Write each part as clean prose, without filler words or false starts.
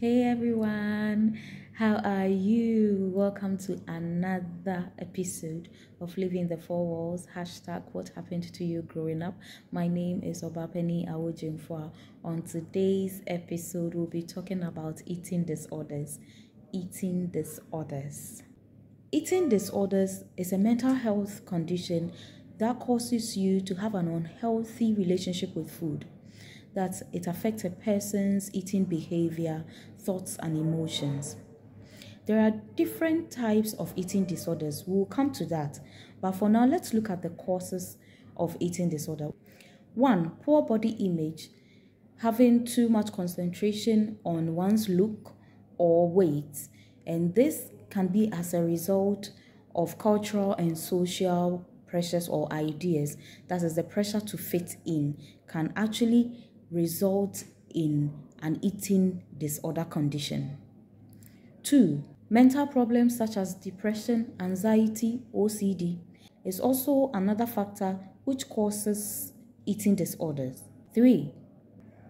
Hey everyone, how are you? Welcome to another episode of Living the Four Walls. Hashtag what happened to you growing up. My name is Obapeni Awojimfwa. On today's episode, we'll be talking about eating disorders. Eating disorders. Eating disorders is a mental health condition that causes you to have an unhealthy relationship with food. That it affects a person's eating behavior, thoughts, and emotions. There are different types of eating disorders. We'll come to that. But for now, let's look at the causes of eating disorder. 1. Poor body image. Having too much concentration on one's look or weight. And this can be as a result of cultural and social pressures or ideas. That is, the pressure to fit in can actually result in an eating disorder condition. 2. Mental problems such as depression, anxiety, OCD is also another factor which causes eating disorders. 3.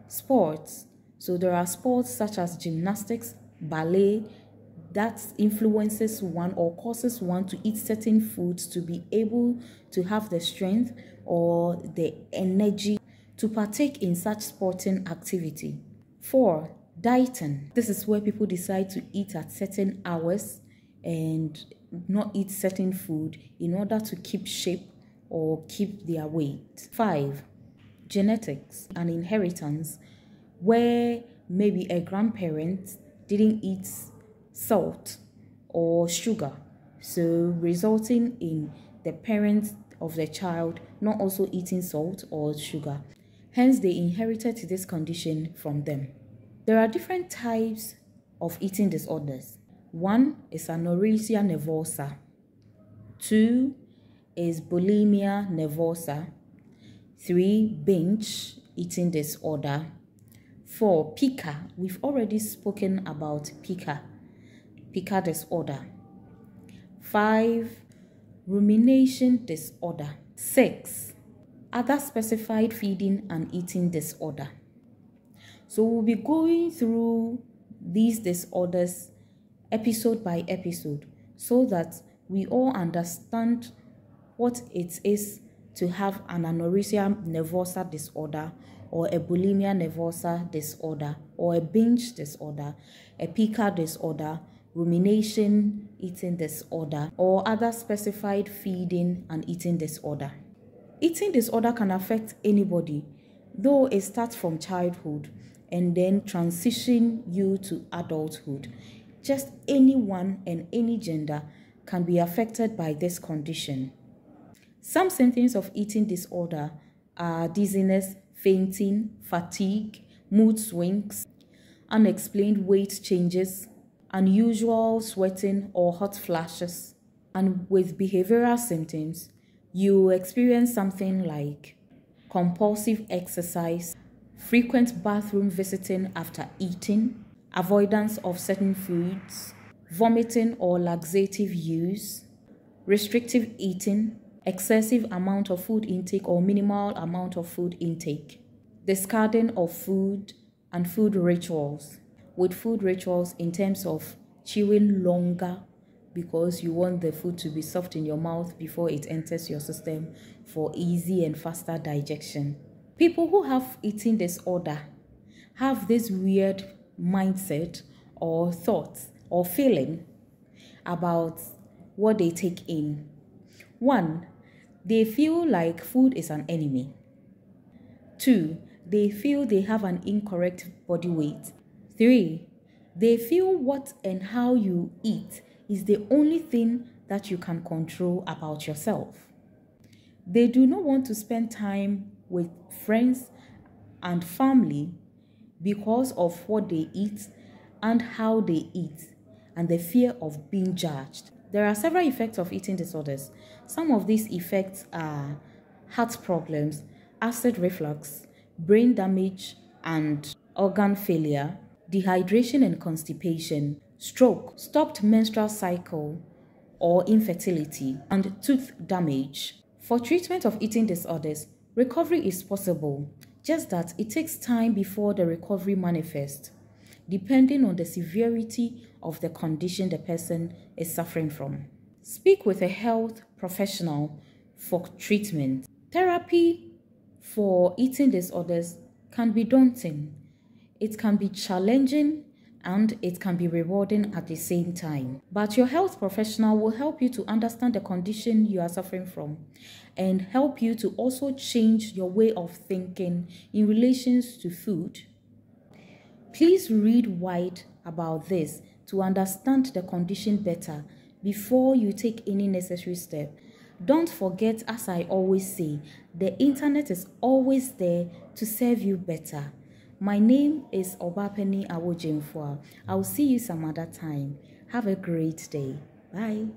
Sports. So there are sports such as gymnastics, ballet, that influences one or causes one to eat certain foods to be able to have the strength or the energy to partake in such sporting activity. 4. Dieting. This is where people decide to eat at certain hours and not eat certain food in order to keep shape or keep their weight. 5. Genetics and inheritance, where maybe a grandparent didn't eat salt or sugar, so resulting in the parents of the child not also eating salt or sugar. Hence, they inherited this condition from them. There are different types of eating disorders. 1 is anorexia nervosa. 2 is bulimia nervosa. 3, binge eating disorder. 4, pica. We've already spoken about pica disorder. 5, rumination disorder. 6, other specified feeding and eating disorder. So we'll be going through these disorders episode by episode so that we all understand what it is to have an anorexia nervosa disorder or a bulimia nervosa disorder or a binge disorder, a pica disorder, rumination eating disorder, or other specified feeding and eating disorder. Eating disorder can affect anybody, though it starts from childhood and then transition you to adulthood. Just anyone and any gender can be affected by this condition. Some symptoms of eating disorder are dizziness, fainting, fatigue, mood swings, unexplained weight changes, unusual sweating or hot flashes. And with behavioral symptoms, you experience something like compulsive exercise, frequent bathroom visiting after eating, avoidance of certain foods, vomiting or laxative use, restrictive eating, excessive amount of food intake or minimal amount of food intake, discarding of food, and food rituals. With food rituals in terms of chewing longer because you want the food to be soft in your mouth before it enters your system for easy and faster digestion. People who have eating disorder have this weird mindset or thoughts or feeling about what they take in. 1, they feel like food is an enemy. 2, they feel they have an incorrect body weight. 3, they feel what and how you eat is the only thing that you can control about yourself. They do not want to spend time with friends and family because of what they eat and how they eat, and the fear of being judged. There are several effects of eating disorders. Some of these effects are heart problems, acid reflux, brain damage and organ failure, dehydration and constipation, stroke, stopped menstrual cycle or infertility, and tooth damage. For treatment of eating disorders, recovery is possible, just that it takes time before the recovery manifests. depending on the severity of the condition the person is suffering from. Speak with a health professional for treatment. Therapy for eating disorders can be daunting. It can be challenging and it can be rewarding at the same time. But your health professional will help you to understand the condition you are suffering from and help you to also change your way of thinking in relations to food. Please read wide about this to understand the condition better before you take any necessary step. Don't forget, as I always say, the internet is always there to serve you better. My name is Obapeni Awojimfua. I'll see you some other time. Have a great day. Bye.